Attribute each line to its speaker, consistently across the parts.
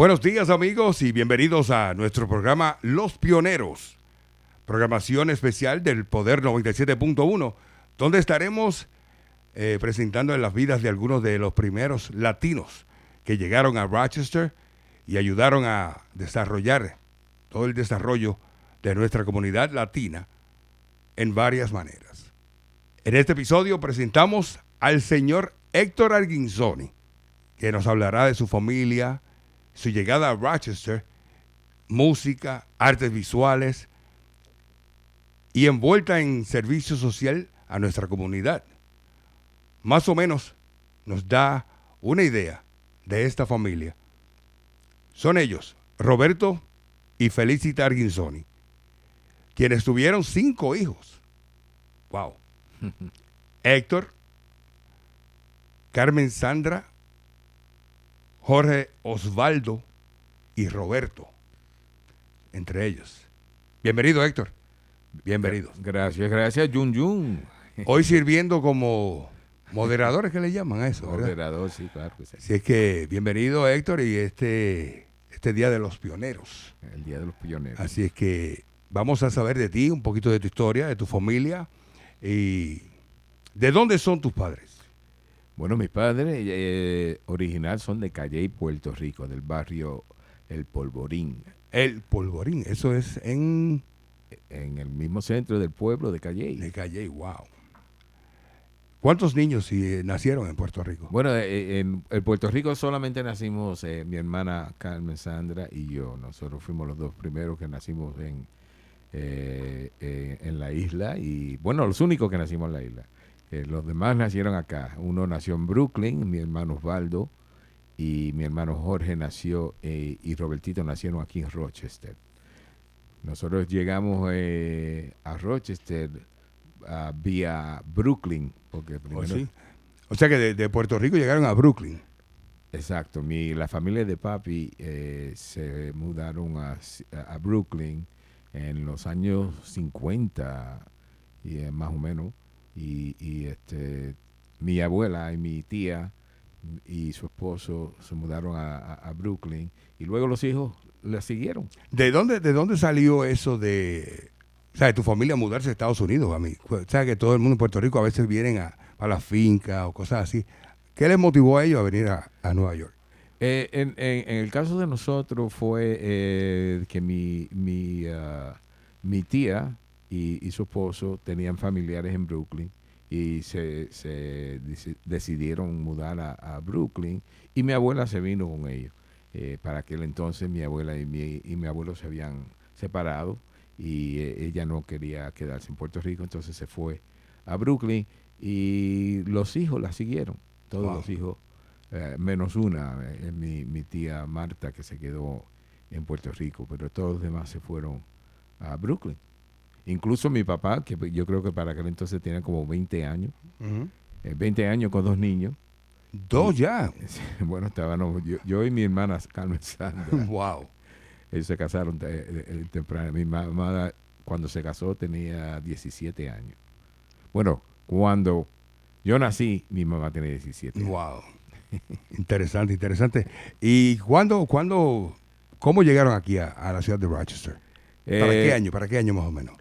Speaker 1: Buenos días amigos y bienvenidos a nuestro programa Los Pioneros, programación especial del Poder 97.1, donde estaremos presentando las vidas de algunos de los primeros latinos que llegaron a Rochester y ayudaron a desarrollar todo el desarrollo de nuestra comunidad latina en varias maneras. En este episodio presentamos al señor Héctor Arguinzoni, que nos hablará de su familia, su llegada a Rochester, música, artes visuales y envuelta en servicio social a nuestra comunidad. Más o menos nos da una idea de esta familia. Son ellos, Roberto y Felicita Arguinzoni, quienes tuvieron 5 hijos. Wow. Héctor, Carmen Sandra, Jorge Osvaldo y Roberto, entre ellos. Bienvenido, Héctor. Bienvenido.
Speaker 2: Gracias, Jun Jun.
Speaker 1: Hoy sirviendo como moderadores, que le llaman a eso, ¿verdad?
Speaker 2: Moderador, sí, claro. Pues sí.
Speaker 1: Así es que bienvenido, Héctor, y este Día de los Pioneros.
Speaker 2: El Día de los Pioneros.
Speaker 1: Así es que vamos a saber de ti, un poquito de tu historia, de tu familia y de dónde son tus padres.
Speaker 2: Bueno, mis padres original son de Calley, Puerto Rico, del barrio El Polvorín.
Speaker 1: El Polvorín, eso es en
Speaker 2: el mismo centro del pueblo de Calley.
Speaker 1: De Calley, wow. ¿Cuántos niños nacieron en Puerto Rico?
Speaker 2: Bueno, en Puerto Rico solamente nacimos mi hermana Carmen Sandra y yo. Nosotros fuimos los 2 primeros que nacimos en la isla y, bueno, los únicos que nacimos en la isla. Los demás nacieron acá. Uno nació en Brooklyn, mi hermano Osvaldo, y mi hermano Jorge nació, y Robertito nacieron aquí en Rochester. Nosotros llegamos a Rochester vía Brooklyn. Porque primero,
Speaker 1: sí. O sea que de Puerto Rico llegaron a Brooklyn.
Speaker 2: Exacto. La familia de papi se mudaron a Brooklyn en los años 50, más o menos. Y mi abuela y mi tía y su esposo se mudaron a Brooklyn y luego los hijos la siguieron.
Speaker 1: ¿De dónde salió eso de tu familia mudarse a Estados Unidos, a mí? O sea, que todo el mundo en Puerto Rico a veces vienen a la finca o cosas así. ¿Qué les motivó a ellos a venir a Nueva York?
Speaker 2: En el caso de nosotros fue que mi tía y su esposo tenían familiares en Brooklyn y se decidieron mudar a Brooklyn y mi abuela se vino con ellos. Para aquel entonces mi abuela y mi abuelo se habían separado y ella no quería quedarse en Puerto Rico, entonces se fue a Brooklyn y los hijos la siguieron, todos los hijos, menos una, mi tía Marta, que se quedó en Puerto Rico, pero todos los demás se fueron a Brooklyn. Incluso mi papá, que yo creo que para aquel entonces tenía como 20 años, 20 años con 2 niños.
Speaker 1: ¿2 ya?
Speaker 2: Bueno, estábamos yo y mi hermana Carmen Sandra.
Speaker 1: Wow.
Speaker 2: Ellos se casaron temprano. Mi mamá, cuando se casó, tenía 17 años. Bueno, cuando yo nací, mi mamá tenía 17 años.
Speaker 1: Wow. Interesante. ¿Y cómo llegaron aquí a la ciudad de Rochester? ¿Para qué año? ¿Para qué año más o menos?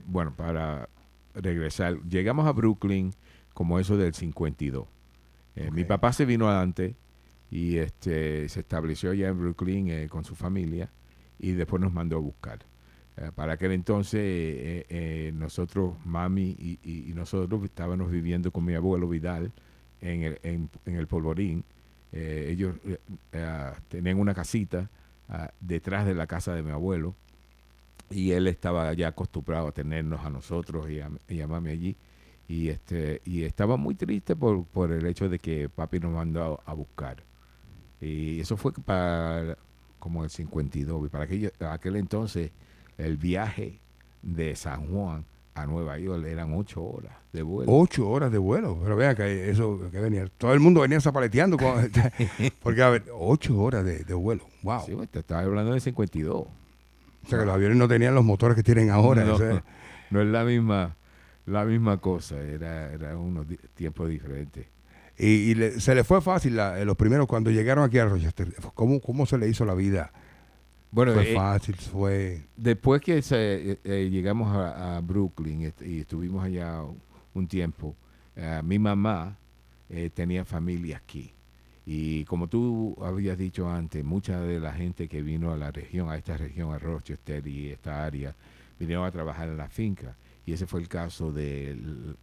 Speaker 2: Bueno, para regresar, llegamos a Brooklyn como eso del 52. Okay. Mi papá se vino antes y se estableció allá en Brooklyn con su familia y después nos mandó a buscar. Para aquel entonces nosotros, mami y nosotros estábamos viviendo con mi abuelo Vidal en el Polvorín. Ellos tenían una casita detrás de la casa de mi abuelo y él estaba ya acostumbrado a tenernos a nosotros y a mami allí y estaba muy triste por el hecho de que papi nos mandó a buscar y eso fue para como el 52 y para aquel entonces el viaje de San Juan a Nueva York eran 8 horas de vuelo.
Speaker 1: 8 horas de vuelo, pero vea que eso que venía, todo el mundo venía zapaleteando porque a ver, 8 horas de vuelo, wow.
Speaker 2: Sí, te estaba hablando de 52.
Speaker 1: O sea que los aviones no tenían los motores que tienen ahora.
Speaker 2: No es la misma cosa, era unos tiempos diferentes.
Speaker 1: Se le fue fácil los primeros cuando llegaron aquí a Rochester. ¿Cómo se le hizo la vida?
Speaker 2: Bueno,
Speaker 1: ¿Fue fácil?
Speaker 2: después que llegamos a Brooklyn y estuvimos allá un tiempo, mi mamá tenía familia aquí. Y como tú habías dicho antes, mucha de la gente que vino a la región, a esta región, a Rochester y esta área, vinieron a trabajar en la finca. Y ese fue el caso de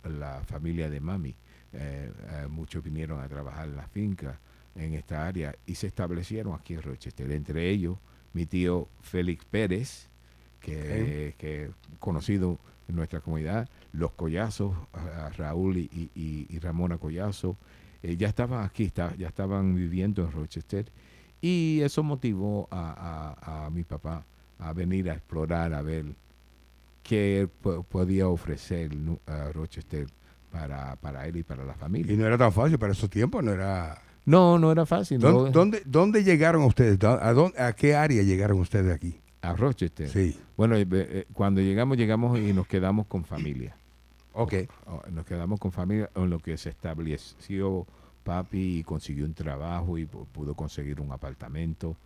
Speaker 2: la familia de mami. Muchos vinieron a trabajar en la finca en esta área y se establecieron aquí en Rochester. Entre ellos, mi tío Félix Pérez, que conocido en nuestra comunidad, los Collazos, Raúl y Ramona Collazo, ya estaban aquí, ya estaban viviendo en Rochester, y eso motivó a mi papá a venir a explorar, a ver qué podía ofrecer a Rochester para él y para la familia.
Speaker 1: Y no era tan fácil para esos tiempos, no era...
Speaker 2: No era fácil.
Speaker 1: ¿Dónde llegaron ustedes? ¿A qué área llegaron ustedes aquí?
Speaker 2: A Rochester.
Speaker 1: Sí.
Speaker 2: Bueno, cuando llegamos y nos quedamos con familia.
Speaker 1: Ok.
Speaker 2: Nos quedamos con familia en lo que se estableció papi y consiguió un trabajo y pudo conseguir un apartamento.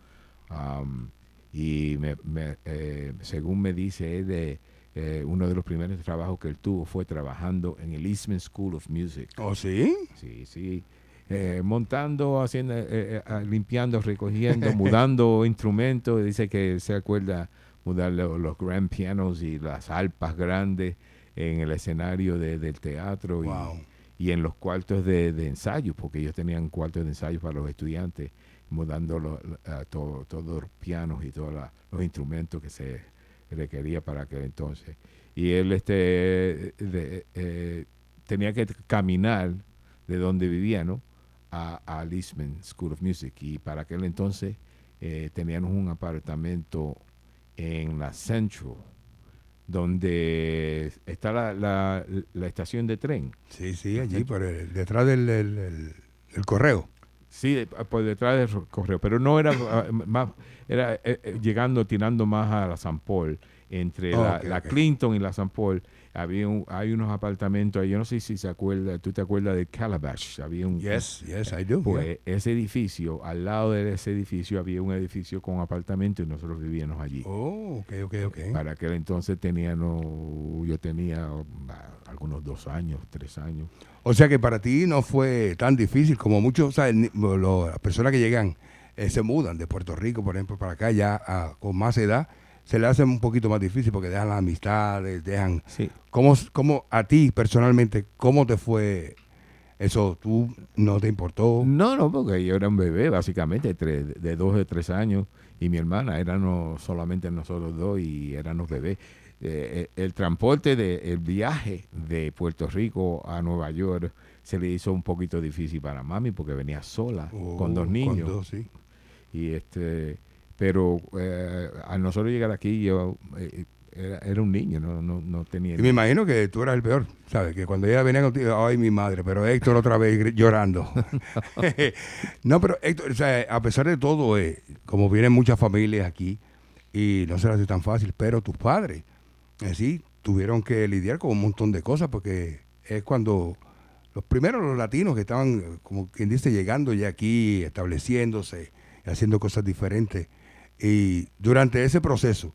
Speaker 2: Y según me dice él, uno de los primeros trabajos que él tuvo fue trabajando en el Eastman School of Music.
Speaker 1: ¿Oh, sí?
Speaker 2: Sí. Montando, haciendo, limpiando, recogiendo, mudando instrumentos. Dice que se acuerda mudar los grand pianos y las arpas grandes en el escenario del teatro.
Speaker 1: Wow.
Speaker 2: Y en los cuartos de ensayo, porque ellos tenían cuartos de ensayo para los estudiantes, mudando todos los pianos y todos los instrumentos que se requería para aquel entonces. Y él tenía que caminar de donde vivía, ¿no?, a Eastman School of Music. Y para aquel entonces teníamos un apartamento en la Central, donde está la estación de tren.
Speaker 1: Sí, allí, detrás del correo.
Speaker 2: Sí, por detrás del correo, pero no era más, era tirando más a la San Paul, entre la Clinton y la San Paul. Hay unos apartamentos ahí, yo no sé si se acuerda, tú te acuerdas de Calabash. Había un...
Speaker 1: Yes, I do.
Speaker 2: Pues ese edificio, al lado de ese edificio había un edificio con apartamentos y nosotros vivíamos allí.
Speaker 1: Oh, ok.
Speaker 2: Para aquel entonces yo tenía algunos 2 años, 3 años.
Speaker 1: O sea que para ti no fue tan difícil como muchos, ¿sabes? Las personas que llegan, se mudan de Puerto Rico, por ejemplo, para acá ya con más edad, se le hace un poquito más difícil porque dejan las amistades, dejan...
Speaker 2: Sí.
Speaker 1: ¿Cómo a ti personalmente, cómo te fue eso? ¿Tú no te importó?
Speaker 2: No, porque yo era un bebé, básicamente, de 2 o 3 años, y mi hermana, éramos solamente nosotros dos y éramos bebés. El transporte, el viaje de Puerto Rico a Nueva York se le hizo un poquito difícil para mami porque venía sola con 2 niños.
Speaker 1: Con 2, sí.
Speaker 2: Y pero al nosotros llegar aquí yo era un niño, no tenía...
Speaker 1: Y me imagino que tú eras el peor, ¿sabes? Que cuando ella venía contigo, ay, mi madre, pero Héctor otra vez llorando. No, pero Héctor, o sea, a pesar de todo, como vienen muchas familias aquí, y no se les hace tan fácil, pero tus padres, sí, tuvieron que lidiar con un montón de cosas, porque es cuando los latinos que estaban, como quien dice, llegando ya aquí, estableciéndose, haciendo cosas diferentes. Y durante ese proceso,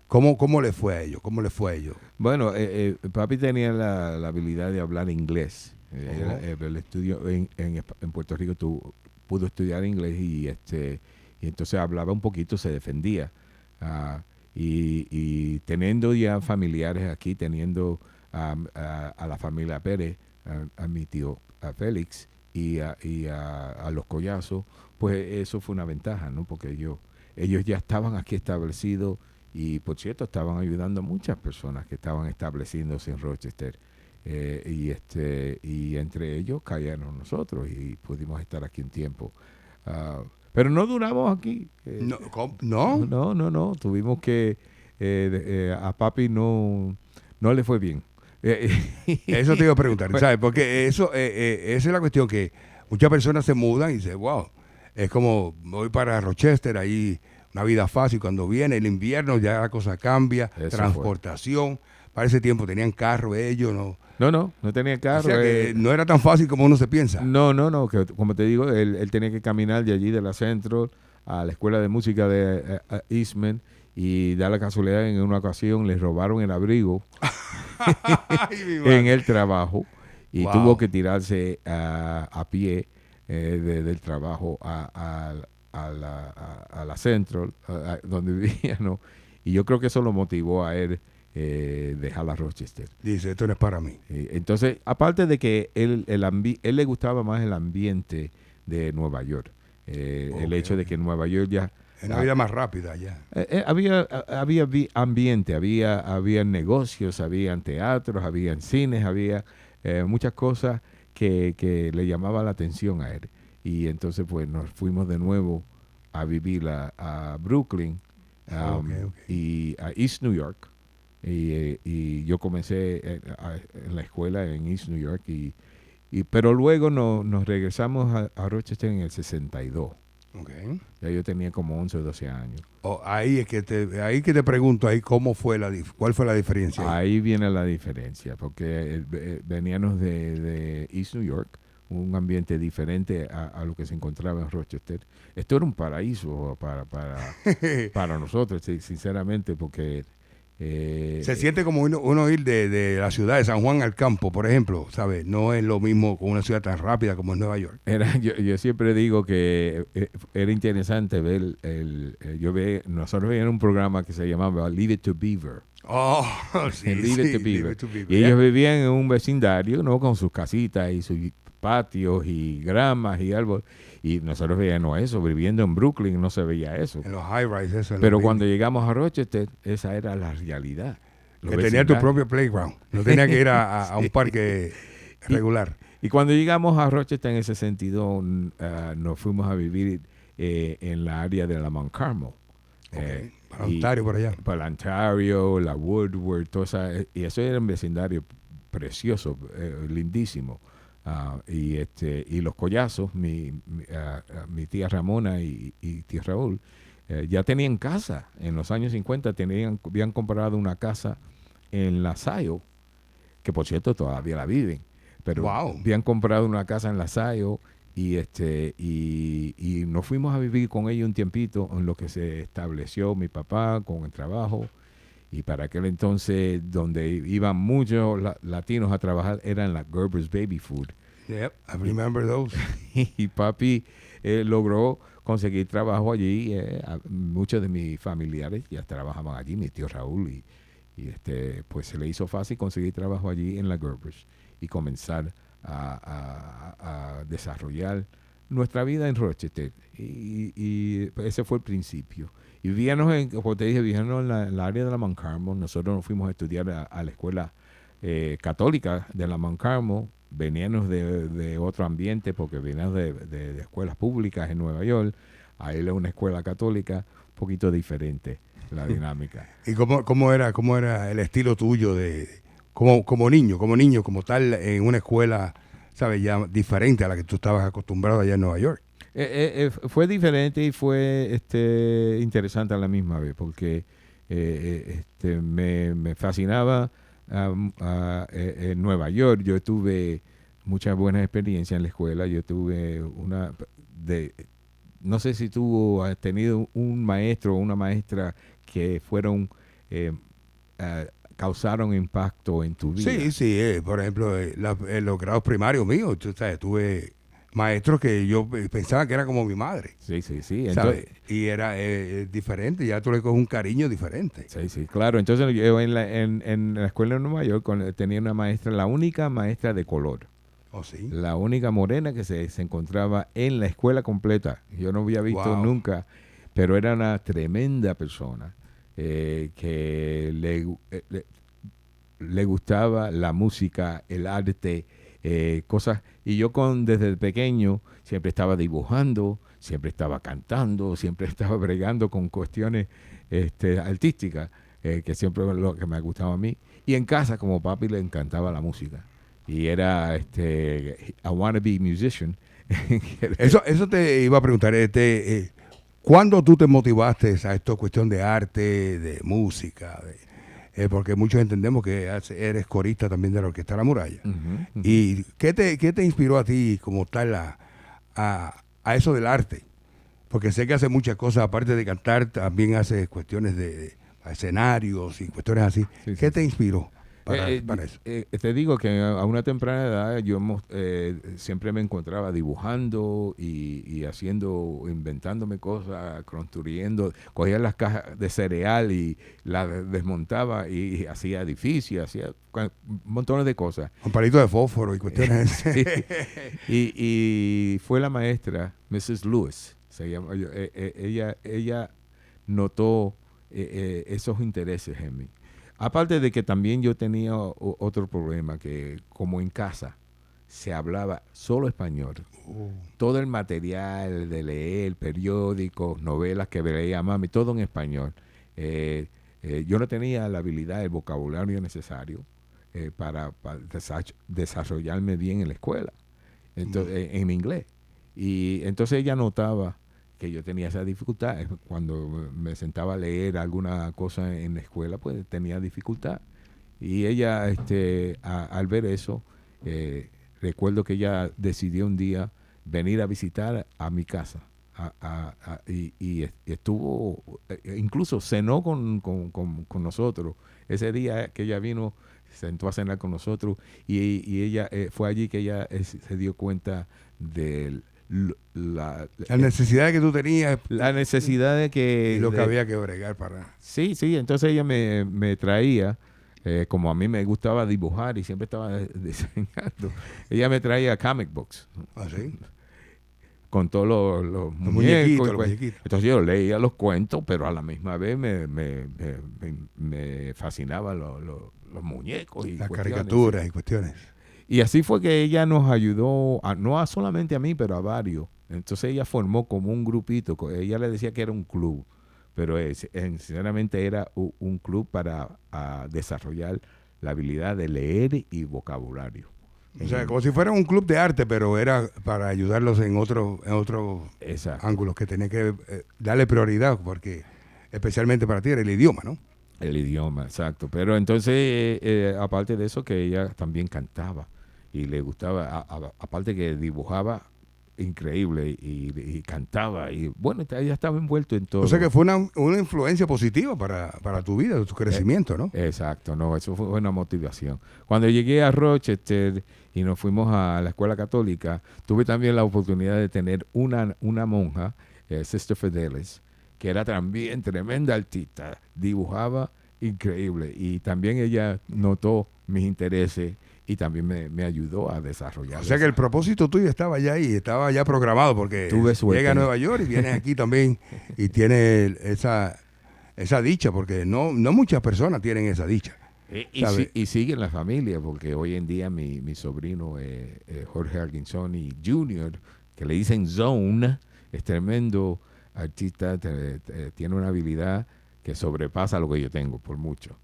Speaker 1: ¿cómo le fue a ellos?
Speaker 2: Bueno, papi tenía la habilidad de hablar inglés. El estudio en Puerto Rico pudo estudiar inglés y entonces hablaba un poquito, se defendía. Y teniendo ya familiares aquí, teniendo a la familia Pérez, a mi tío, a Félix y a los Collazos, pues eso fue una ventaja, ¿no? Porque ellos ya estaban aquí establecidos y, por cierto, estaban ayudando a muchas personas que estaban estableciéndose en Rochester. Y entre ellos cayeron nosotros y pudimos estar aquí un tiempo. Pero no duramos aquí. No. Tuvimos que... a papi no le fue bien.
Speaker 1: Eso te iba a preguntar, ¿sabes? Porque esa es la cuestión, que muchas personas se mudan y dicen, wow, es como voy para Rochester, ahí una vida fácil. Cuando viene el invierno ya la cosa cambia, transportación. Para ese tiempo tenían carro ellos, ¿no?
Speaker 2: No tenía carro.
Speaker 1: O sea que no era tan fácil como uno se piensa.
Speaker 2: No, que como te digo, él tenía que caminar de allí, de la Central, a la escuela de música de Eastman, y da la casualidad, en una ocasión le robaron el abrigo
Speaker 1: Ay, mi madre.
Speaker 2: en el trabajo, y
Speaker 1: Wow.
Speaker 2: tuvo que tirarse a pie del trabajo a la Central, donde vivía, ¿no? Y yo creo que eso lo motivó a él dejar la Rochester.
Speaker 1: Dice, esto no es para mí.
Speaker 2: Entonces, aparte de que él le gustaba más el ambiente de Nueva York, el hecho de que en Nueva York ya
Speaker 1: Es una vida más rápida ya.
Speaker 2: había ambiente, había negocios, habían teatros, habían cines, había muchas cosas que le llamaban la atención a él. Y entonces pues nos fuimos de nuevo a vivir a Brooklyn y a East New York. Y yo comencé en la escuela en East New York, pero luego nos regresamos a Rochester en el 62.
Speaker 1: Okay.
Speaker 2: Ya yo tenía como 11 o 12 años.
Speaker 1: Ahí que te pregunto, ahí cómo fue cuál fue la diferencia.
Speaker 2: Ahí viene la diferencia, porque veníamos de East New York, un ambiente diferente a lo que se encontraba en Rochester. Esto era un paraíso para nosotros, sinceramente, porque
Speaker 1: Se siente como uno ir de la ciudad de San Juan al campo, por ejemplo, ¿sabes? No es lo mismo con una ciudad tan rápida como es Nueva York.
Speaker 2: yo siempre digo que era interesante ver nosotros veíamos un programa que se llamaba Leave It to Beaver.
Speaker 1: Oh, sí,
Speaker 2: Leave It to Beaver.
Speaker 1: Leave It to Beaver.
Speaker 2: Y ellos vivían en un vecindario, ¿no? Con sus casitas y sus patios y gramas y árboles. Y nosotros veíamos eso. Viviendo en Brooklyn no se veía eso.
Speaker 1: En los high-rise, eso.
Speaker 2: Pero cuando llegamos a Rochester, esa era la realidad.
Speaker 1: Que tenía tu propio playground. No tenía que ir a un parque regular.
Speaker 2: Y cuando llegamos a Rochester en el 62, nos fuimos a vivir en la área de la Mount Carmel.
Speaker 1: Okay. Para Ontario, por allá.
Speaker 2: Para Ontario, la Woodward, toda y eso era un vecindario precioso, lindísimo. Y los Collazos, mi tía Ramona y tío Raúl, ya tenían casa. En los años 50 habían comprado una casa en La Salle, que por cierto todavía la viven. Pero habían comprado una casa en La Salle y nos fuimos a vivir con ellos un tiempito en lo que se estableció mi papá con el trabajo. Y para aquel entonces, donde iban muchos latinos a trabajar, eran las Gerber's Baby Food.
Speaker 1: Yep, I remember those.
Speaker 2: Y papi logró conseguir trabajo allí. Muchos de mis familiares ya trabajaban allí, mi tío Raúl. Y pues se le hizo fácil conseguir trabajo allí en la Gerber's y comenzar a desarrollar nuestra vida en Rochester. Y ese fue el principio. Y vivíamos, como te dije, vivíamos en la área de la Mount Carmel. Nosotros nos fuimos a estudiar a la escuela católica de la Mount Carmel. Veníamos de otro ambiente porque veníamos de escuelas públicas en Nueva York. Ahí era una escuela católica, un poquito diferente la dinámica.
Speaker 1: ¿Y cómo era el estilo tuyo como niño, como tal, en una escuela, sabes, ya diferente a la que tú estabas acostumbrado allá en Nueva York?
Speaker 2: Fue diferente y fue interesante a la misma vez, porque me fascinaba en Nueva York. Yo tuve muchas buenas experiencias en la escuela. Yo tuve no sé si tú has tenido un maestro o una maestra que fueron causaron impacto en tu vida.
Speaker 1: Sí, por ejemplo, en los grados primarios míos, tú sabes, tuve maestros que yo pensaba que era como mi madre.
Speaker 2: Sí.
Speaker 1: Entonces, y era diferente, ya tú le coges un cariño diferente.
Speaker 2: Sí, claro. Entonces yo en la escuela de Nueva York tenía una maestra, la única maestra de color.
Speaker 1: Oh, sí.
Speaker 2: La única morena que se encontraba en la escuela completa. Yo no había visto nunca, pero era una tremenda persona que le gustaba la música, el arte, cosas. Y yo desde pequeño siempre estaba dibujando, siempre estaba cantando, siempre estaba bregando con cuestiones artísticas, que siempre es lo que me gustaba a mí. Y en casa, como papi, le encantaba la música. Y era I wanna be musician.
Speaker 1: Eso te iba a preguntar, ¿cuándo tú te motivaste a esta cuestión de arte, de música? porque muchos entendemos que eres corista también de la Orquesta de la Muralla.
Speaker 2: Ujú.
Speaker 1: ¿Y qué te inspiró a ti como tal a eso del arte? Porque sé que hace muchas cosas, aparte de cantar, también hace cuestiones de escenarios y cuestiones así.
Speaker 2: Sí,
Speaker 1: ¿Qué
Speaker 2: sí,
Speaker 1: te
Speaker 2: sí.
Speaker 1: inspiró para eso?
Speaker 2: Te digo que a una temprana edad siempre me encontraba dibujando y haciendo, inventándome cosas, construyendo, cogía las cajas de cereal y las desmontaba y hacía edificios, hacía montones de cosas.
Speaker 1: Con palitos de fósforo y cuestiones así.
Speaker 2: Y fue la maestra, Mrs. Lewis, se llama, ella notó esos intereses en mí. Aparte de que también yo tenía otro problema, que como en casa se hablaba solo español, todo el material de leer, periódicos, novelas que veía mami, todo en español. Yo no tenía la habilidad, el vocabulario necesario para desarrollarme bien en la escuela, entonces, en inglés. Y entonces ella notaba que yo tenía esa dificultad. Cuando me sentaba a leer alguna cosa en la escuela, pues tenía dificultad. Y ella, al ver eso, recuerdo que ella decidió un día venir a visitar a mi casa. Y estuvo, incluso cenó con nosotros. Ese día que ella vino, se sentó a cenar con nosotros y ella fue allí que ella se dio cuenta de
Speaker 1: La necesidad que tú tenías
Speaker 2: la necesidad de que...
Speaker 1: y lo que había que bregar para...
Speaker 2: Sí, sí, entonces ella me traía, como a mí me gustaba dibujar y siempre estaba diseñando, ella me traía comic books.
Speaker 1: ¿Ah, sí?
Speaker 2: Con todos los
Speaker 1: Los
Speaker 2: muñecos.
Speaker 1: los muñequitos.
Speaker 2: Entonces yo leía los cuentos, pero a la misma vez me fascinaban los muñecos y
Speaker 1: Las
Speaker 2: cuestiones.
Speaker 1: caricaturas y cuestiones.
Speaker 2: Y así fue que ella nos ayudó, no solamente a mí, pero a varios. Entonces ella formó como un grupito. Ella le decía que era un club, pero sinceramente era un club para desarrollar la habilidad de leer y vocabulario.
Speaker 1: O sea, como si fuera un club de arte, pero era para ayudarlos en otros
Speaker 2: Exacto.
Speaker 1: ángulos que tenía que darle prioridad, porque especialmente para ti era el idioma, ¿no?
Speaker 2: El idioma, exacto. Pero entonces, aparte de eso, que ella también cantaba y le gustaba, aparte que dibujaba increíble y cantaba y bueno, ella estaba envuelto en todo.
Speaker 1: O sea que fue una influencia positiva para tu vida, tu crecimiento, ¿no?
Speaker 2: Exacto, no, eso fue una motivación. Cuando llegué a Rochester y nos fuimos a la escuela católica, tuve también la oportunidad de tener una monja, Sister Fidelis, que era también tremenda artista, dibujaba increíble y también ella notó mis intereses y también me ayudó a desarrollar.
Speaker 1: O sea que el propósito tuyo estaba ya ahí, estaba ya programado, porque llega a Nueva York y viene aquí también y tiene esa dicha, porque no muchas personas tienen esa dicha.
Speaker 2: Y sigue en la familia, porque hoy en día mi sobrino Jorge Arginzoni Jr., que le dicen Zone, es tremendo artista, tiene una habilidad que sobrepasa lo que yo tengo por mucho.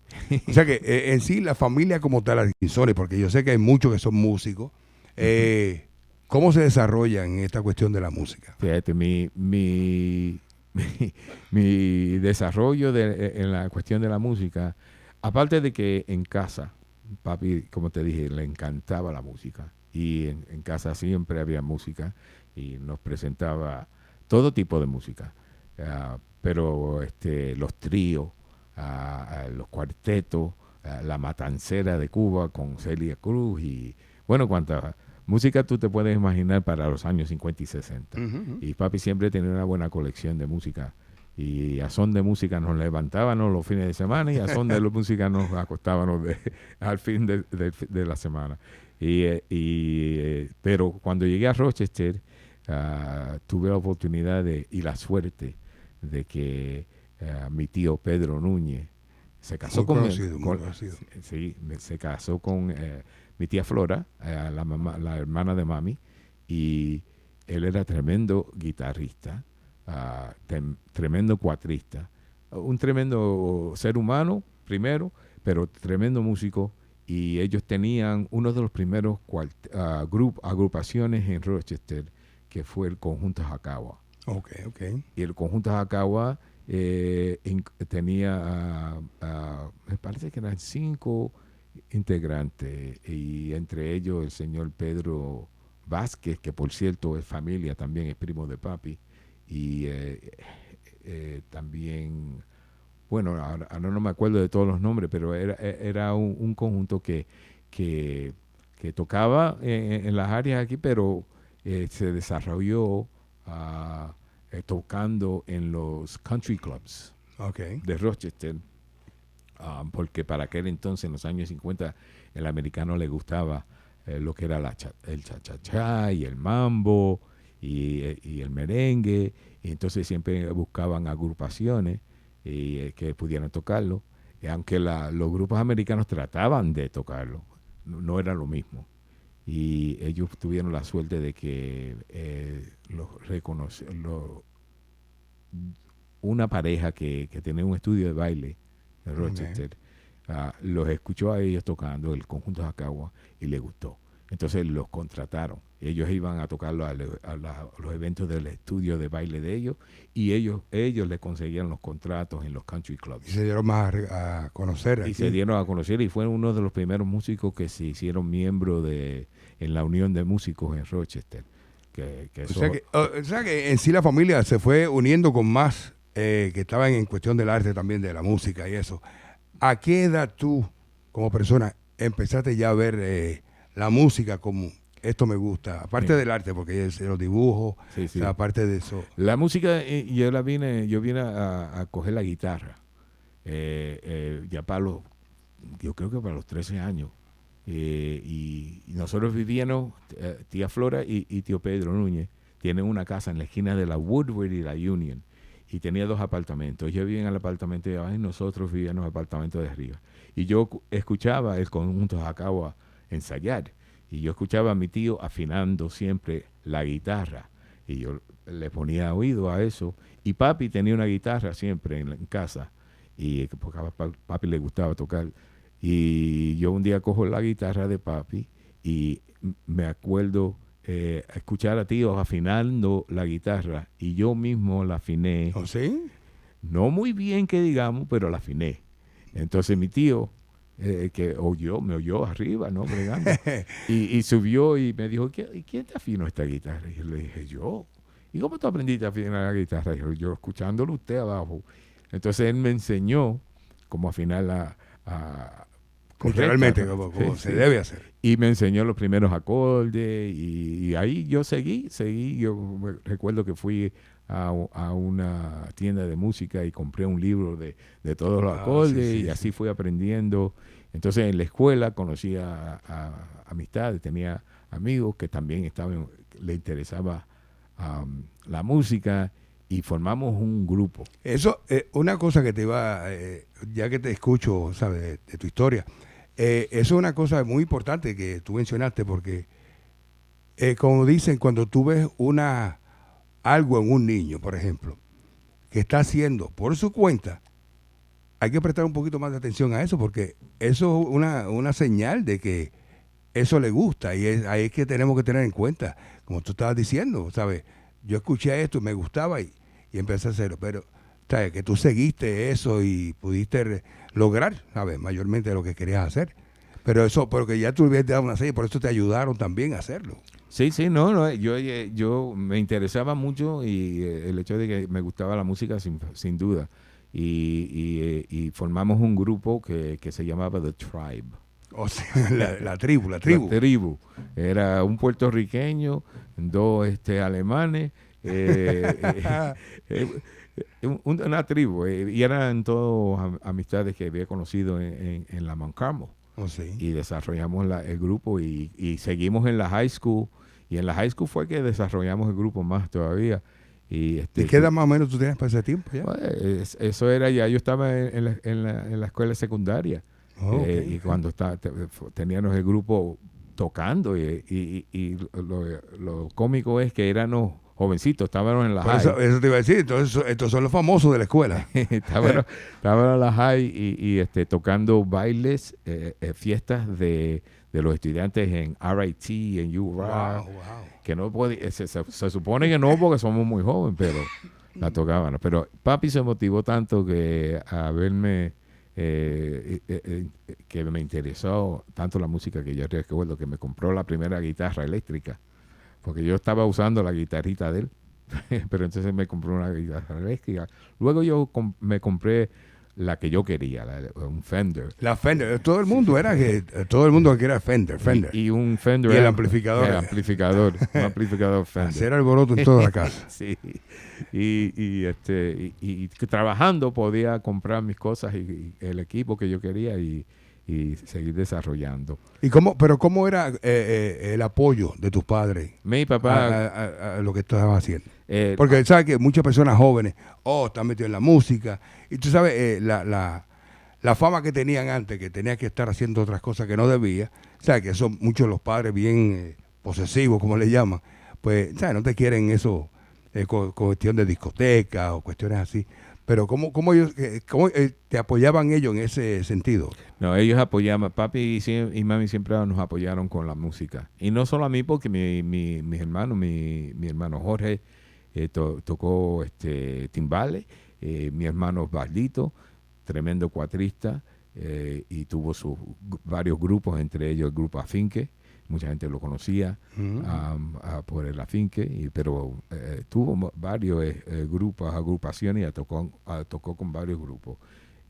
Speaker 1: O sea que en sí la familia como tal, Arginzoni, porque yo sé que hay muchos que son músicos, ¿cómo se desarrollan en esta cuestión de la música?
Speaker 2: Fíjate, mi desarrollo en la cuestión de la música, aparte de que en casa, papi, como te dije, le encantaba la música. Y en casa siempre había música y nos presentaba todo tipo de música. Pero los tríos, los cuartetos, la matancera de Cuba con Celia Cruz y bueno, cuánta música tú te puedes imaginar para los años 50 y 60.
Speaker 1: Uh-huh.
Speaker 2: Y papi siempre tenía una buena colección de música. Y a son de música nos levantábamos los fines de semana y a son de música nos acostábamos al fin de la semana. Pero cuando llegué a Rochester, tuve la oportunidad y la suerte de que mi tío Pedro Núñez se casó se casó con mi tía Flora, la hermana de mami, y él era tremendo guitarrista, tremendo cuatrista, un tremendo ser humano primero, pero tremendo músico. Y ellos tenían uno de los primeros agrupaciones en Rochester, que fue el Conjunto Jacagua.
Speaker 1: Okay.
Speaker 2: Y el Conjunto Jacagua tenía, me parece que eran 5 integrantes, y entre ellos el señor Pedro Vázquez, que por cierto es familia también, es primo de papi, y también, bueno, ahora no me acuerdo de todos los nombres, pero era un conjunto que tocaba en las áreas aquí, pero se desarrolló tocando en los country clubs
Speaker 1: Okay.
Speaker 2: de Rochester, porque para aquel entonces, en los años 50, el americano le gustaba lo que era el cha-cha-cha y el mambo y el merengue, y entonces siempre buscaban agrupaciones que pudieran tocarlo, aunque los grupos americanos trataban de tocarlo, no era lo mismo. Y ellos tuvieron la suerte de que una pareja que tenía un estudio de baile en Rochester, los escuchó a ellos tocando el conjunto Jacagua y les gustó. Entonces los contrataron. Ellos iban a tocar a los eventos del estudio de baile de ellos, y ellos le conseguían los contratos en los country clubs.
Speaker 1: Y se dieron más a conocer.
Speaker 2: Y se dieron a conocer, y fue uno de los primeros músicos que se hicieron miembro en la Unión de Músicos en Rochester.
Speaker 1: O sea que en sí la familia se fue uniendo con más que estaban en cuestión del arte también, de la música y eso. ¿A qué edad tú, como persona, empezaste ya a ver la música como esto me gusta? Aparte del arte, porque es los dibujos,
Speaker 2: sí.
Speaker 1: O sea, aparte de eso.
Speaker 2: La música, yo vine a coger la guitarra ya yo creo que para los 13 años. Y nosotros vivíamos, tía Flora y tío Pedro Núñez tienen una casa en la esquina de la Woodward y la Union, y tenía 2 apartamentos. Yo vivía en el apartamento de abajo y nosotros vivíamos en el apartamento de arriba. Y yo escuchaba el conjunto Jacagua ensayar, y yo escuchaba a mi tío afinando siempre la guitarra, y yo le ponía oído a eso. Y papi tenía una guitarra siempre en casa, y porque a papi le gustaba tocar. Y yo un día cojo la guitarra de papi y me acuerdo escuchar a tío afinando la guitarra, y yo mismo la afiné.
Speaker 1: ¿Oh, sí?
Speaker 2: No muy bien que digamos, pero la afiné. Entonces mi tío, me oyó arriba, ¿no? Bregando, y subió y me dijo, ¿quién te afinó esta guitarra? Y yo le dije, yo. ¿Y cómo tú aprendiste a afinar la guitarra? Y yo escuchándolo usted abajo. Entonces él me enseñó cómo afinarla
Speaker 1: culturalmente, como se debe hacer.
Speaker 2: Y me enseñó los primeros acordes, y ahí yo seguí. Yo recuerdo que fui a una tienda de música y compré un libro de todos los acordes, y así fui aprendiendo. Entonces en la escuela conocí a amistades, tenía amigos que también le interesaba la música, y formamos un grupo.
Speaker 1: Eso, una cosa que te iba, ya que te escucho, ¿sabes? De tu historia, eso es una cosa muy importante que tú mencionaste, porque como dicen, cuando tú ves algo en un niño, por ejemplo, que está haciendo por su cuenta, hay que prestar un poquito más de atención a eso, porque eso es una señal de que eso le gusta, y ahí es que tenemos que tener en cuenta, como tú estabas diciendo, ¿sabes? Yo escuché esto y me gustaba y empecé a hacerlo, pero ¿sabes? Que tú seguiste eso y pudiste lograr, ¿sabes? Mayormente lo que querías hacer. Pero eso, porque ya tú habías dado una serie, por eso te ayudaron también a hacerlo.
Speaker 2: Sí, no, yo me interesaba mucho, y el hecho de que me gustaba la música sin duda. Y formamos un grupo que se llamaba The Tribe.
Speaker 1: O sea, la tribu.
Speaker 2: La tribu. Era un puertorriqueño, 2 alemanes, una tribu, y eran todos amistades que había conocido en la Mount Carmel.
Speaker 1: Oh, sí.
Speaker 2: Y desarrollamos el grupo, y seguimos en la high school, y en la high school fue que desarrollamos el grupo más todavía. ¿Y
Speaker 1: qué edad más o menos tú tenías para ese tiempo? ¿Ya?
Speaker 2: Pues, eso era ya, yo estaba en la escuela secundaria.
Speaker 1: Okay.
Speaker 2: Y cuando teníamos el grupo tocando, y lo cómico es que éramos jovencitos, estábamos en la high.
Speaker 1: Eso te iba a decir, entonces estos son los famosos de la escuela.
Speaker 2: estábamos en la high y tocando bailes, fiestas de los estudiantes en RIT, en UR,
Speaker 1: Wow.
Speaker 2: que no puede, se supone que no, porque somos muy jóvenes, La tocaba, ¿no? Pero papi se motivó tanto que a verme, que me interesó tanto la música que yo recuerdo que me compró la primera guitarra eléctrica, porque yo estaba usando la guitarrita de él, pero entonces me compró una guitarra eléctrica. Luego me compré la que yo quería, un Fender.
Speaker 1: La Fender, todo el mundo era que todo el mundo quería Fender.
Speaker 2: Y un Fender.
Speaker 1: Y el amplificador.
Speaker 2: Un amplificador Fender.
Speaker 1: Hacer alboroto en toda la casa.
Speaker 2: Sí. Y trabajando podía comprar mis cosas y el equipo que yo quería y seguir desarrollando.
Speaker 1: Pero cómo era el apoyo de tus padres
Speaker 2: Mi papá
Speaker 1: a lo que estabas haciendo? Porque sabes que muchas personas jóvenes están metidos en la música y tú sabes la fama que tenían antes, que tenían que estar haciendo otras cosas que no debía, sabes que son muchos los padres bien posesivos, como le llaman, pues sabes, no te quieren eso con cuestión de discoteca o cuestiones así. Pero ¿cómo ellos te apoyaban ellos en ese sentido?
Speaker 2: No, ellos apoyaban, papi y mami siempre nos apoyaron con la música. Y no solo a mí, porque mis hermanos, mi hermano Jorge tocó timbales, mi hermano Osvaldito, tremendo cuatrista, y tuvo varios grupos, entre ellos el grupo Afinque. Mucha gente lo conocía por el Afinque, pero tuvo varios grupos, agrupaciones, y tocó con varios grupos.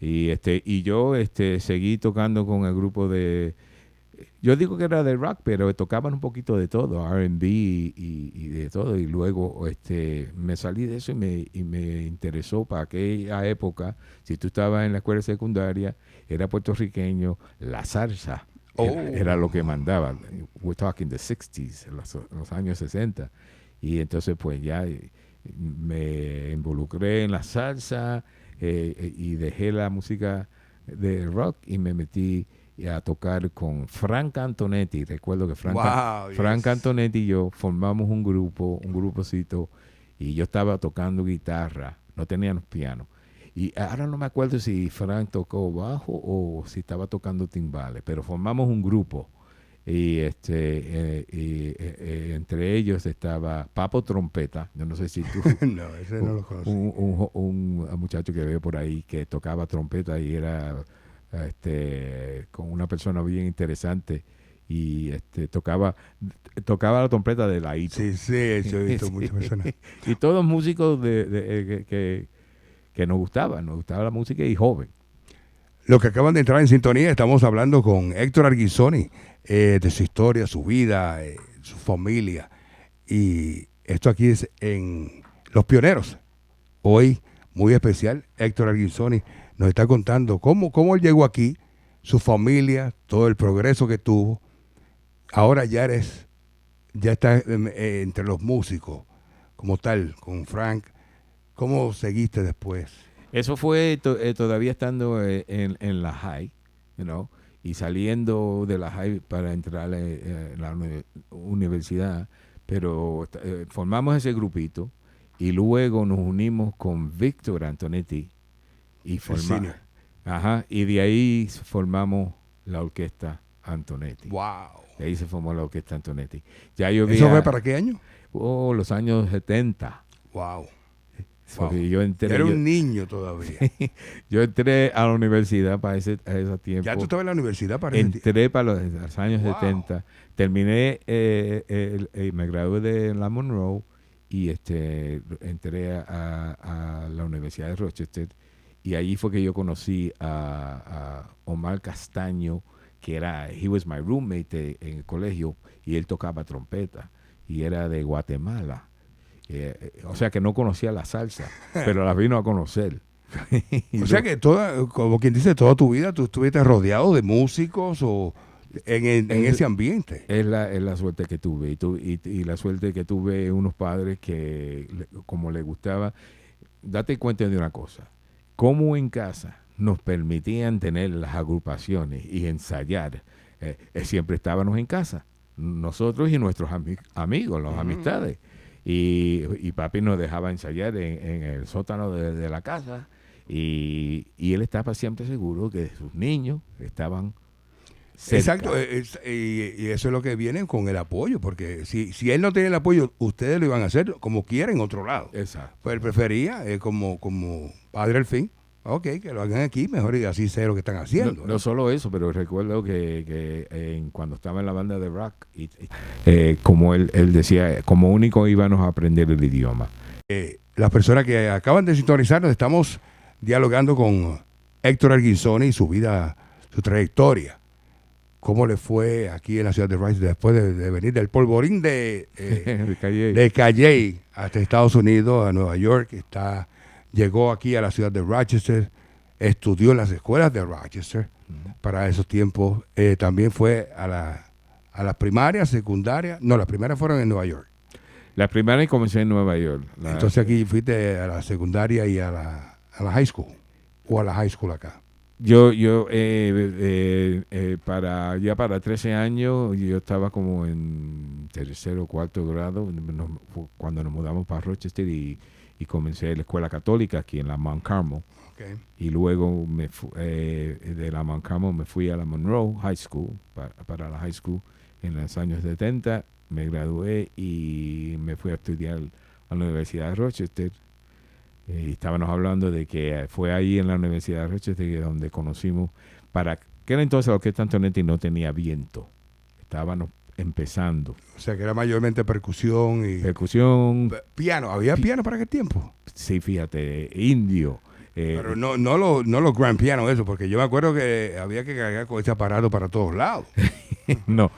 Speaker 2: Y yo seguí tocando con el grupo yo digo que era de rock, pero tocaban un poquito de todo, R&B y de todo. Y luego me salí de eso y me interesó para aquella época. Si tú estabas en la escuela secundaria, era puertorriqueño, la salsa. Era lo que mandaba. We're talking the 60s, los años 60. Y entonces pues ya me involucré en la salsa y dejé la música de rock y me metí a tocar con Frank Antonetti. Recuerdo que Frank Antonetti y yo formamos un grupocito, y yo estaba tocando guitarra, no teníamos piano. Y ahora no me acuerdo si Frank tocó bajo o si estaba tocando timbales, pero formamos un grupo. Y entre ellos estaba Papo Trompeta. Yo no sé si tú...
Speaker 1: No, ese no lo conocí.
Speaker 2: Un muchacho que veo por ahí que tocaba trompeta y era con una persona bien interesante. Y tocaba la trompeta de ladito.
Speaker 1: Sí, yo he visto muchas personas.
Speaker 2: Y todos músicos que nos gustaba la música y joven.
Speaker 1: Los que acaban de entrar en sintonía, estamos hablando con Héctor Arguinzoni de su historia, su vida, su familia. Y esto aquí es en Los Pioneros. Hoy, muy especial, Héctor Arguinzoni nos está contando cómo él llegó aquí, su familia, todo el progreso que tuvo. Ahora ya estás entre los músicos, como tal, con Frank. ¿Cómo seguiste después?
Speaker 2: Eso fue todavía estando en la high, y saliendo de la high para entrar en la universidad. Pero formamos ese grupito y luego nos unimos con Víctor Antonetti y y de ahí formamos la orquesta Antonetti.
Speaker 1: Wow.
Speaker 2: De ahí se formó la orquesta Antonetti.
Speaker 1: ¿Eso fue para qué año?
Speaker 2: Los años 70.
Speaker 1: Wow.
Speaker 2: Porque yo entré,
Speaker 1: era un niño todavía.
Speaker 2: Yo entré a la universidad para ese tiempo.
Speaker 1: ¿Ya tú estabas en la universidad para
Speaker 2: Entré para los años 70. Terminé, me gradué de la Monroe y entré a la Universidad de Rochester. Y allí fue que yo conocí a Omar Castaño, que he was my roommate en el colegio, y él tocaba trompeta y era de Guatemala. O sea que no conocía la salsa, pero la vino a conocer.
Speaker 1: O sea que como quien dice, toda tu vida tú estuviste rodeado de músicos o en ese ambiente.
Speaker 2: Es la suerte que tuve. Y la suerte que tuve unos padres que, como les gustaba, date cuenta de una cosa. Como en casa nos permitían tener las agrupaciones y ensayar, siempre estábamos en casa, nosotros y nuestros amigos, las amistades. Y papi nos dejaba ensayar en el sótano de la casa y él estaba siempre seguro que sus niños estaban cerca.
Speaker 1: Exacto, y eso es lo que viene con el apoyo, porque si él no tiene el apoyo, ustedes lo iban a hacer como quiera en otro lado.
Speaker 2: Exacto.
Speaker 1: Pues él prefería, como padre al fin, ok, que lo hagan aquí, mejor y así sé lo que están haciendo.
Speaker 2: No solo eso, pero recuerdo que cuando estaba en la banda de rock, como él decía, como único íbamos a aprender el idioma.
Speaker 1: Las personas que acaban de sintonizarnos, estamos dialogando con Héctor Arguinzoni y su vida, su trayectoria. ¿Cómo le fue aquí en la ciudad de Rice después de venir del polvorín de Calley hasta Estados Unidos, a Nueva York? Llegó aquí a la ciudad de Rochester, estudió en las escuelas de Rochester para esos tiempos. También fue a las primarias, secundarias. No, las primarias fueron en Nueva York.
Speaker 2: Las primarias comencé en Nueva York.
Speaker 1: Entonces aquí fuiste a la secundaria y a la high school, o a la high school acá.
Speaker 2: Yo para 13 años, yo estaba como en tercero o cuarto grado cuando nos mudamos para Rochester y comencé la escuela católica aquí en la Mount Carmel.
Speaker 1: Okay.
Speaker 2: Y luego de la Mount Carmel me fui a la Monroe High School, para la high school en los años 70. Me gradué y me fui a estudiar a la Universidad de Rochester. Y estábamos hablando de que fue ahí en la Universidad de Rochester donde conocimos, para aquel entonces la Orquesta Antonetti no tenía viento. Estábamos empezando.
Speaker 1: O sea que era mayormente percusión y...
Speaker 2: Percusión.
Speaker 1: Piano. ¿Había piano para aquel tiempo?
Speaker 2: Sí, fíjate, indio.
Speaker 1: Pero no los grand pianos eso, porque yo me acuerdo que había que cargar con ese aparato para todos lados.
Speaker 2: No.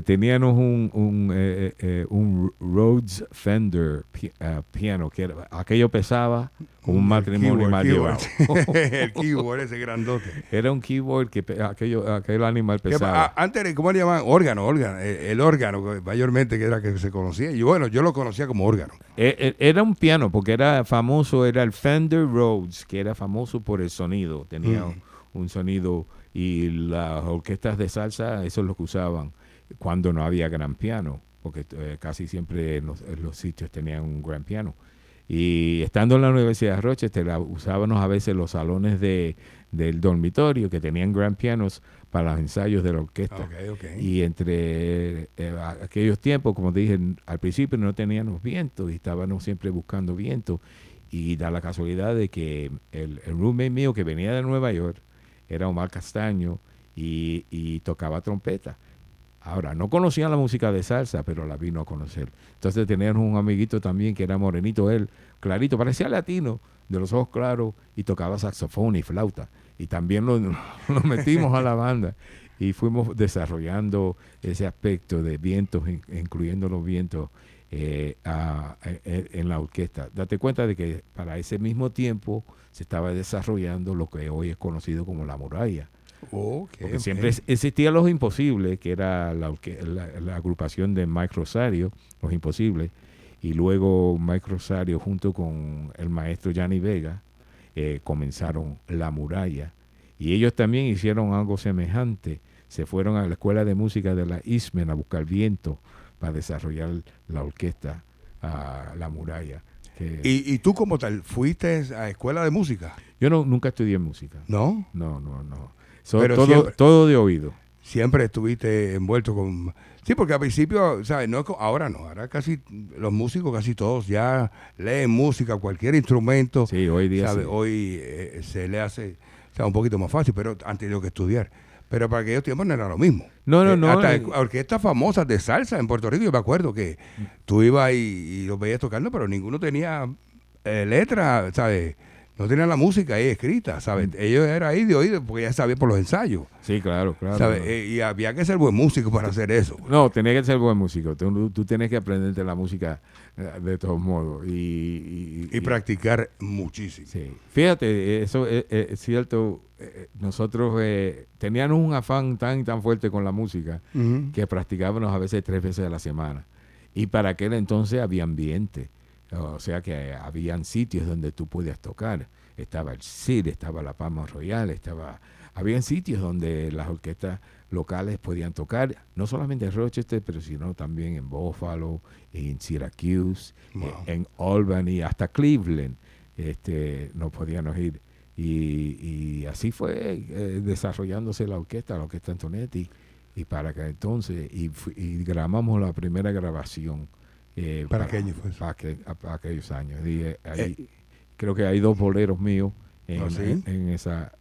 Speaker 2: Teníamos un Rhodes Fender piano, que aquello pesaba como un matrimonio mal llevado.
Speaker 1: El keyboard ese grandote.
Speaker 2: Era un keyboard que aquel animal pesaba.
Speaker 1: Antes, ¿cómo le llamaban? Órgano. El órgano, mayormente, que era que se conocía. Y bueno, yo lo conocía como órgano.
Speaker 2: Era un piano, porque era el Fender Rhodes, que era famoso por el sonido. Tenía un sonido, y las orquestas de salsa, eso es lo que usaban cuando no había gran piano, porque casi siempre en los sitios tenían un gran piano. Y estando en la Universidad de Rochester, usábamos a veces los salones del dormitorio que tenían gran pianos para los ensayos de la orquesta.
Speaker 1: Okay.
Speaker 2: Y entre aquellos tiempos, como te dije, al principio no teníamos viento y estábamos siempre buscando viento. Y da la casualidad de que el roommate mío que venía de Nueva York era Omar Castaño y tocaba trompeta. Ahora, no conocían la música de salsa, pero la vino a conocer. Entonces teníamos un amiguito también que era morenito, él, clarito, parecía latino, de los ojos claros, y tocaba saxofón y flauta. Y también lo metimos a la banda. Y fuimos desarrollando ese aspecto de vientos, incluyendo los vientos en la orquesta. Date cuenta de que para ese mismo tiempo se estaba desarrollando lo que hoy es conocido como la muralla. Porque siempre existía Los Imposibles, que era la agrupación de Mike Rosario, Los Imposibles, y luego Mike Rosario junto con el maestro Gianni Vega comenzaron La Muralla, y ellos también hicieron algo semejante. Se fueron a la escuela de música de la Eastman a buscar viento para desarrollar la orquesta La Muralla.
Speaker 1: ¿Y tú como tal, fuiste a escuela de música?
Speaker 2: Yo nunca estudié música.
Speaker 1: ¿No?
Speaker 2: No.
Speaker 1: Pero
Speaker 2: todo de oído.
Speaker 1: Siempre estuviste envuelto con... Sí, porque al principio, ¿sabes? Ahora no. Ahora casi los músicos, casi todos ya leen música, cualquier instrumento.
Speaker 2: Sí, hoy día
Speaker 1: ¿sabes?
Speaker 2: sí.
Speaker 1: Hoy se le hace un poquito más fácil, pero han tenido que estudiar. Pero para aquellos tiempos no era lo mismo.
Speaker 2: No.
Speaker 1: Hasta orquestas famosas de salsa en Puerto Rico, yo me acuerdo que tú ibas y los veías tocando, pero ninguno tenía letra, ¿sabes? No tenían la música ahí escrita, ¿sabes? Ellos eran ahí de oído porque ya sabían por los ensayos.
Speaker 2: Sí, claro.
Speaker 1: ¿Sabes? Y había que ser buen músico para hacer eso.
Speaker 2: No, tenía que ser buen músico. Tú tienes que aprenderte la música de todos modos. Y
Speaker 1: practicar muchísimo.
Speaker 2: Sí. Fíjate, eso es cierto. Nosotros teníamos un afán tan fuerte con la música que practicábamos a veces 3 veces a la semana. Y para aquel entonces había ambiente. O sea que habían sitios donde tú podías tocar. Estaba el CID, estaba la Palma Royal, habían sitios donde las orquestas locales podían tocar, no solamente en Rochester, pero sino también en Buffalo, en Syracuse, en Albany, hasta Cleveland. No podíamos ir. Y así fue desarrollándose la orquesta Antonetti. Y para que entonces, y grabamos la primera grabación.
Speaker 1: ¿Para qué año fue eso?
Speaker 2: Para aquellos años. Ahí, creo que hay 2 boleros míos
Speaker 1: ¿sí?
Speaker 2: en esa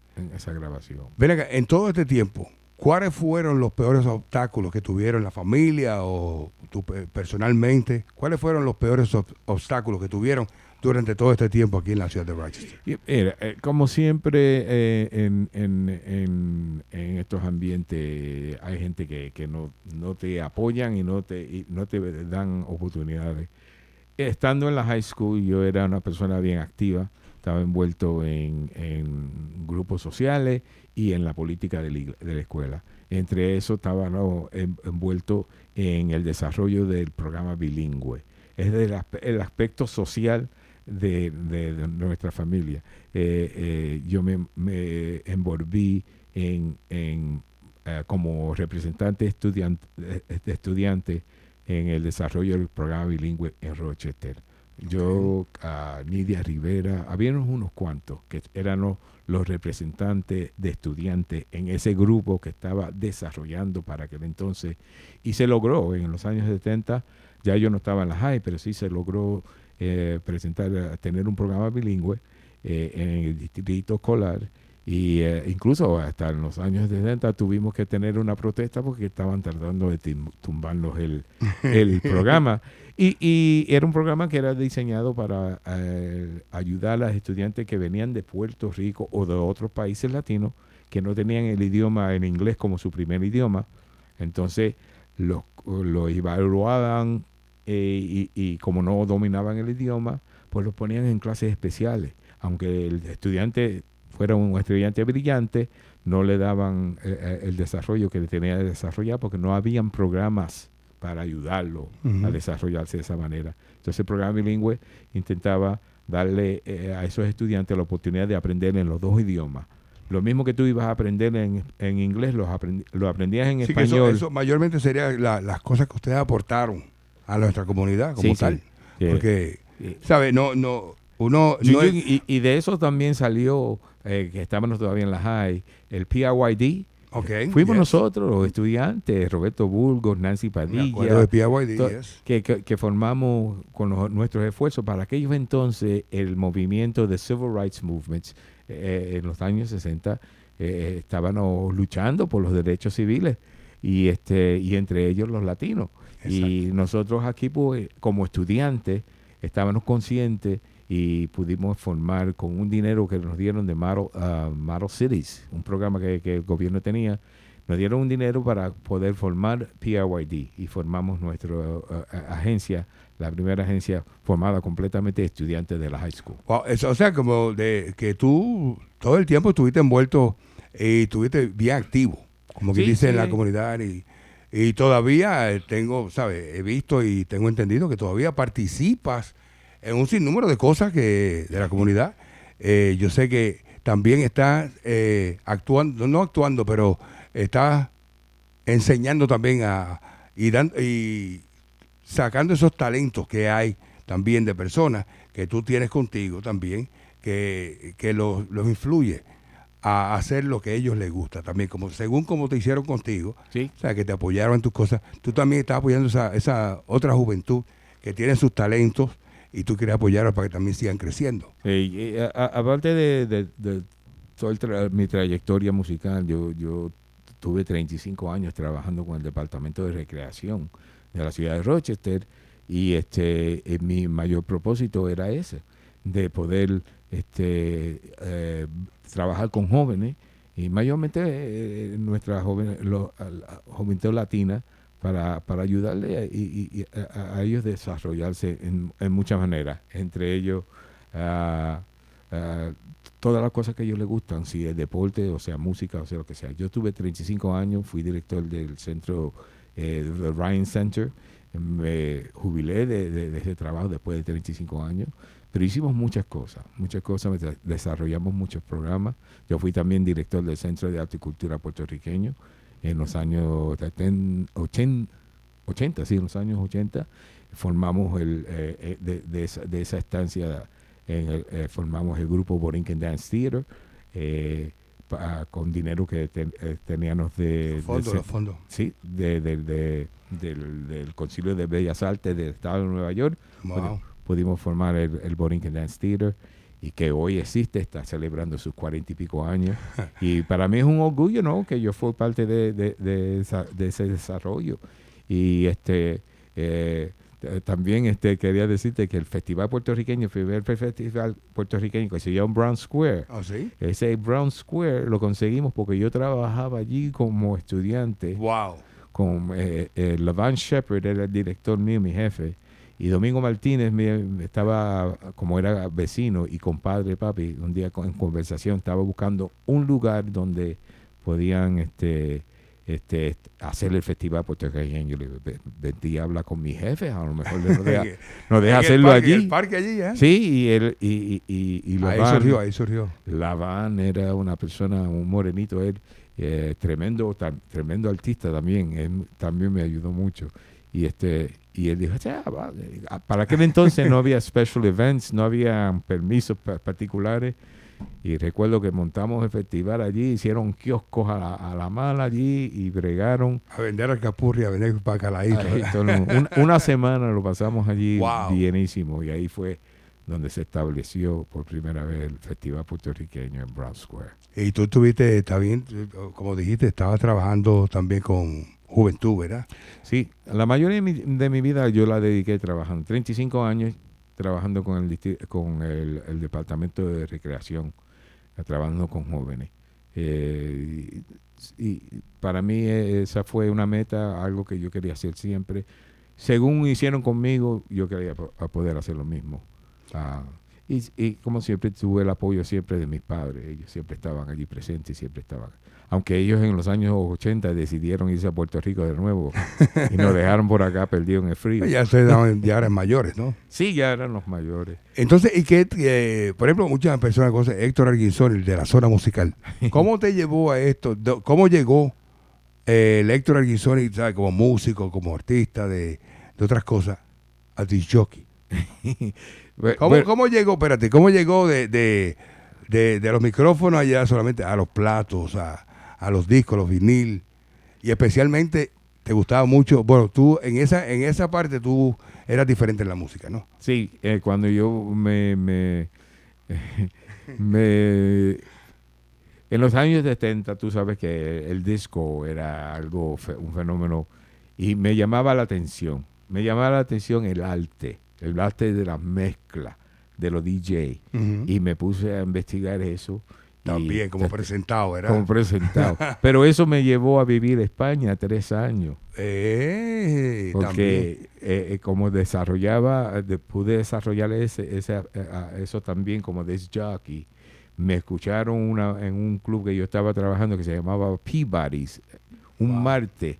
Speaker 2: grabación.
Speaker 1: Ven acá, en todo este tiempo, ¿cuáles fueron los peores obstáculos que tuvieron la familia o tú personalmente? ¿Cuáles fueron los peores obstáculos que tuvieron durante todo este tiempo aquí en la ciudad de Rochester?
Speaker 2: Mira, como siempre en estos ambientes hay gente que no te apoyan y no te dan oportunidades. Estando en la high school, yo era una persona bien activa, estaba envuelto en grupos sociales y en la política de la escuela. Entre eso estaba envuelto en el desarrollo del programa bilingüe. Es el aspecto social de nuestra familia. Yo me envolví como representante de estudiante en el desarrollo del programa bilingüe en Rochester. Yo, Nidia Rivera, habían unos cuantos que eran los representantes de estudiantes en ese grupo que estaba desarrollando para aquel entonces, y se logró en los años 70. Ya yo no estaba en la high, pero sí se logró tener un programa bilingüe en el distrito escolar, y incluso hasta en los años 70 tuvimos que tener una protesta porque estaban tratando de tumbarnos el programa. Y era un programa que era diseñado para ayudar a los estudiantes que venían de Puerto Rico o de otros países latinos que no tenían el idioma en inglés como su primer idioma. Entonces los evaluaban y como no dominaban el idioma, pues los ponían en clases especiales. Aunque el estudiante fuera un estudiante brillante, no le daban el desarrollo que tenía que desarrollar porque no habían programas para ayudarlo a desarrollarse de esa manera. Entonces el programa bilingüe intentaba darle a esos estudiantes la oportunidad de aprender en los 2 idiomas. Lo mismo que tú ibas a aprender en inglés, lo aprendías en español.
Speaker 1: Que eso mayormente serían las cosas que ustedes aportaron a nuestra comunidad como tal. Sí. Porque, ¿sabes?
Speaker 2: Y de eso también salió, que estábamos todavía en la high, el PIYD.
Speaker 1: Okay,
Speaker 2: fuimos nosotros, los estudiantes, Roberto Burgos, Nancy Padilla,
Speaker 1: de PIYD,
Speaker 2: que formamos con nuestros esfuerzos. Para aquellos entonces, el movimiento de Civil Rights Movements en los años 60 estaban luchando por los derechos civiles y entre ellos los latinos. Exacto. Y nosotros aquí, pues, como estudiantes, estábamos conscientes y pudimos formar con un dinero que nos dieron de Model Cities, un programa que el gobierno tenía. Nos dieron un dinero para poder formar PIYD y formamos nuestra agencia, la primera agencia formada completamente de estudiantes de la high school.
Speaker 1: Wow, o sea, como de que tú todo el tiempo estuviste envuelto y estuviste bien activo, como que dice en la comunidad y todavía he visto y tengo entendido que todavía participas en un sinnúmero de cosas de la comunidad. Yo sé que también estás pero estás enseñando también y sacando esos talentos que hay también de personas que tú tienes contigo también, que los influye a hacer lo que a ellos les gusta también, según como te hicieron contigo,
Speaker 2: sí.
Speaker 1: O sea, que te apoyaron en tus cosas. Tú también estás apoyando esa otra juventud que tiene sus talentos y tú quieres apoyarlos para que también sigan creciendo.
Speaker 2: Aparte de toda mi trayectoria musical, yo tuve 35 años trabajando con el Departamento de Recreación de la ciudad de Rochester y mi mayor propósito era ese, de poder trabajar con jóvenes y mayormente nuestra juventud latina para ayudarle a ellos desarrollarse en muchas maneras, entre ellos todas las cosas que a ellos les gustan, si es deporte, o sea música, o sea lo que sea. Yo tuve 35 años, fui director del centro del Ryan Center, me jubilé de ese trabajo después de 35 años, pero hicimos muchas cosas, desarrollamos muchos programas. Yo fui también director del Centro de Arte y Cultura puertorriqueño en los años 80, sí, en los años 80, formamos de esa estancia formamos el grupo Borinquen Dance Theater, con dinero que teníamos
Speaker 1: Los fondos.
Speaker 2: Sí, del Concilio de Bellas Artes del Estado de Nueva York.
Speaker 1: Wow.
Speaker 2: Pudimos formar el Borinquen Dance Theater, y que hoy existe, está celebrando sus 40 y pico años. Y para mí es un orgullo, ¿no?, que yo fui parte de ese desarrollo. Y también quería decirte que el festival puertorriqueño, el primer festival puertorriqueño que se llama Brown Square,
Speaker 1: ¿Ah, sí?
Speaker 2: ese Brown Square lo conseguimos porque yo trabajaba allí como estudiante.
Speaker 1: Wow.
Speaker 2: Con Levant Shepard, era el director mío, mi jefe, y Domingo Martínez estaba, como era vecino y compadre papi, un día en conversación estaba buscando un lugar donde podían hacer el festival puertorriqueño. Yo le digo, vení a hablar con mi jefe, a lo mejor nos deja hacerlo allí.
Speaker 1: El parque allí, ¿eh?
Speaker 2: Sí, y
Speaker 1: ahí surgió.
Speaker 2: Laván era una persona, un morenito, él, tremendo artista también. Él también me ayudó mucho. Y él dijo, para aquel entonces no había special events, no había permisos particulares. Y recuerdo que montamos el festival allí, hicieron kioscos a la mala allí y bregaron.
Speaker 1: A vender alcapurria, a vender bacalaíto.
Speaker 2: Una semana lo pasamos allí.
Speaker 1: Wow.
Speaker 2: Bienísimo. Y ahí fue donde se estableció por primera vez el festival puertorriqueño en Brown Square.
Speaker 1: Y tú estuviste, también, como dijiste, estabas trabajando también con juventud, ¿verdad?
Speaker 2: Sí, la mayoría de mi vida yo la dediqué trabajando. 35 años trabajando con el Departamento de Recreación, trabajando con jóvenes. Y para mí esa fue una meta, algo que yo quería hacer siempre. Según hicieron conmigo, yo quería poder hacer lo mismo. Y como siempre tuve el apoyo siempre de mis padres. Ellos siempre estaban allí presentes y siempre estaban. Aunque ellos en los años 80 decidieron irse a Puerto Rico de nuevo y nos dejaron por acá perdidos en el frío.
Speaker 1: Ya eran mayores, ¿no?
Speaker 2: Sí, ya eran los mayores.
Speaker 1: Entonces, ¿y qué? Por ejemplo, muchas personas conocen Héctor Arguinzón, el de la zona musical. ¿Cómo te llevó a esto? ¿Cómo llegó el Héctor Arguinzón, ¿sabes? Como músico, como artista de otras cosas, a disc jockey? ¿Cómo llegó? Espérate, ¿cómo llegó de los micrófonos allá solamente a los platos, a los discos, los vinil? Y especialmente te gustaba mucho, bueno, tú en esa parte tú eras diferente en la música, ¿no?
Speaker 2: Sí, cuando yo en los años 70, tú sabes que el disco era un fenómeno, y me llamaba la atención el arte de la mezcla de los DJ.
Speaker 1: Uh-huh.
Speaker 2: Y me puse a investigar eso.
Speaker 1: También como presentado, ¿verdad?
Speaker 2: Como presentado. Pero eso me llevó a vivir en España 3 años. Porque como pude desarrollar eso también como disc jockey. Me escucharon en un club que yo estaba trabajando que se llamaba Peabody's, un martes.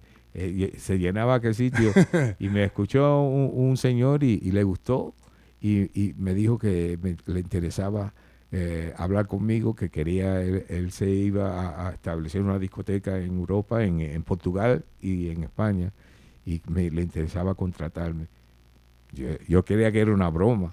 Speaker 2: Se llenaba aquel sitio y me escuchó un señor y le gustó y me dijo que le interesaba hablar conmigo, que quería, él se iba a establecer una discoteca en Europa, en Portugal y en España, y le interesaba contratarme. Yo creía que era una broma,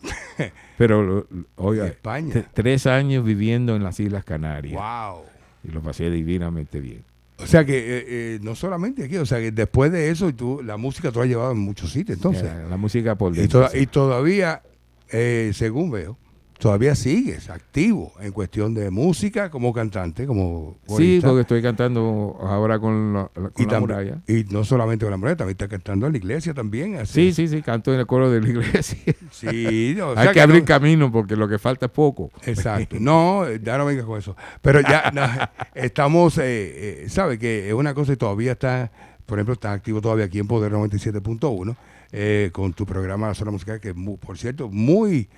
Speaker 2: pero oiga,
Speaker 1: España.
Speaker 2: 3 años viviendo en las Islas Canarias.
Speaker 1: Wow.
Speaker 2: Y lo pasé divinamente bien.
Speaker 1: O sea que no solamente aquí, o sea que después de eso la música tú la has llevado en muchos sitios, entonces.
Speaker 2: La música por dentro.
Speaker 1: Y todavía, según veo, todavía sigues activo en cuestión de música como cantante, como
Speaker 2: corista. Sí, porque estoy cantando ahora con la muralla.
Speaker 1: Y no solamente con la muralla, también estás cantando en la iglesia también. Así.
Speaker 2: Sí, canto en el coro de la iglesia.
Speaker 1: Sí, no,
Speaker 2: hay que abrir camino porque lo que falta es poco.
Speaker 1: Exacto. No, ya no vengas con eso. Pero ya estamos, sabe que es una cosa y todavía está, por ejemplo, estás activo todavía aquí en Poder 97.1 con tu programa La Zona Musical, que por cierto, muy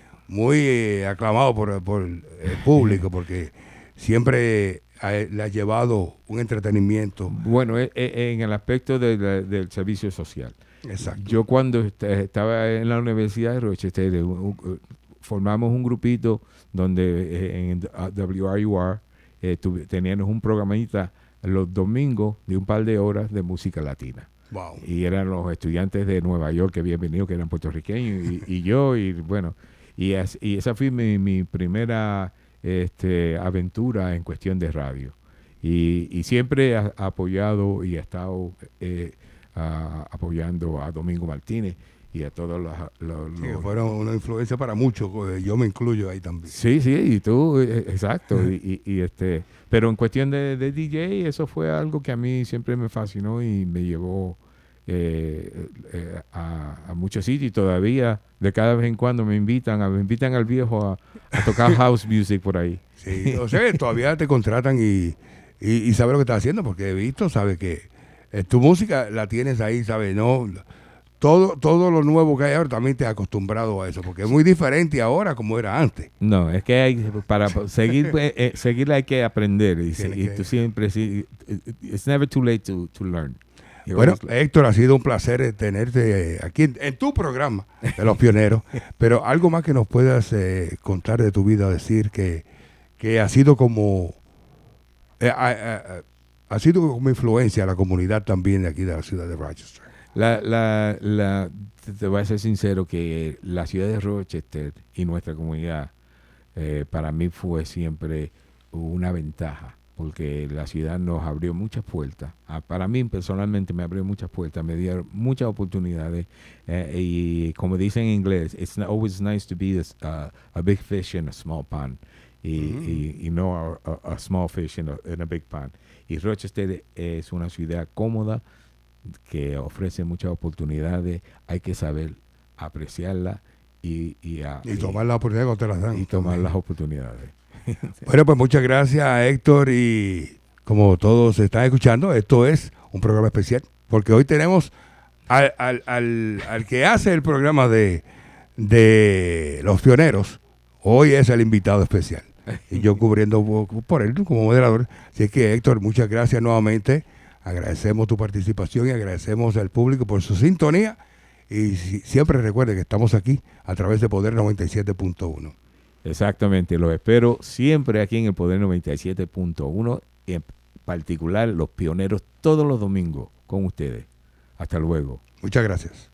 Speaker 1: aclamado por el público, porque siempre le ha llevado un entretenimiento.
Speaker 2: Bueno, en el aspecto del servicio social.
Speaker 1: Exacto.
Speaker 2: Yo cuando estaba en la Universidad de Rochester, formamos un grupito donde en WRUR teníamos un programita los domingos de un par de horas de música latina.
Speaker 1: Wow. Y
Speaker 2: eran los estudiantes de Nueva York que habían venido, que eran puertorriqueños, y yo, y bueno... Y esa fue mi primera aventura en cuestión de radio. Y siempre he apoyado y he estado apoyando a Domingo Martínez y a todos los
Speaker 1: Sí, que fueron una influencia para muchos, yo me incluyo ahí también.
Speaker 2: Sí, y tú, exacto. Pero en cuestión de DJ, eso fue algo que a mí siempre me fascinó y me llevó a muchos sitios. Y todavía, de cada vez en cuando, me invitan al viejo a tocar house music por ahí.
Speaker 1: Sí, o sea, todavía te contratan y sabes lo que estás haciendo, porque he visto, sabes que tu música la tienes ahí, sabes, no. Todo lo nuevo que hay ahora también te has acostumbrado a eso, porque es muy diferente ahora como era antes.
Speaker 2: No, es que para seguir hay que aprender. Y tú siempre, it's never too late to learn.
Speaker 1: Bueno, Héctor, ha sido un placer tenerte aquí en tu programa de Los Pioneros, pero algo más que nos puedas contar de tu vida, decir que ha sido como ha sido como influencia a la comunidad también de aquí de la ciudad de Rochester.
Speaker 2: Te voy a ser sincero que la ciudad de Rochester y nuestra comunidad para mí fue siempre una ventaja, porque la ciudad nos abrió muchas puertas. Para mí personalmente me abrió muchas puertas, me dio muchas oportunidades y como dicen en inglés, it's always nice to be a big fish in a small pond y no a small fish in a big pond. Y Rochester es una ciudad cómoda, que ofrece muchas oportunidades, hay que saber apreciarla y
Speaker 1: tomar las oportunidades cuando te las dan.
Speaker 2: Y tomar las oportunidades.
Speaker 1: Bueno, pues muchas gracias, Héctor, y como todos están escuchando, esto es un programa especial, porque hoy tenemos al que hace el programa de Los Pioneros, hoy es el invitado especial, y yo cubriendo por él como moderador. Así que, Héctor, muchas gracias nuevamente. Agradecemos tu participación y agradecemos al público por su sintonía. Y siempre recuerde que estamos aquí a través de Poder 97.1.
Speaker 2: Exactamente, los espero siempre aquí en el Poder 97.1, en particular Los Pioneros todos los domingos con ustedes. Hasta luego.
Speaker 1: Muchas gracias.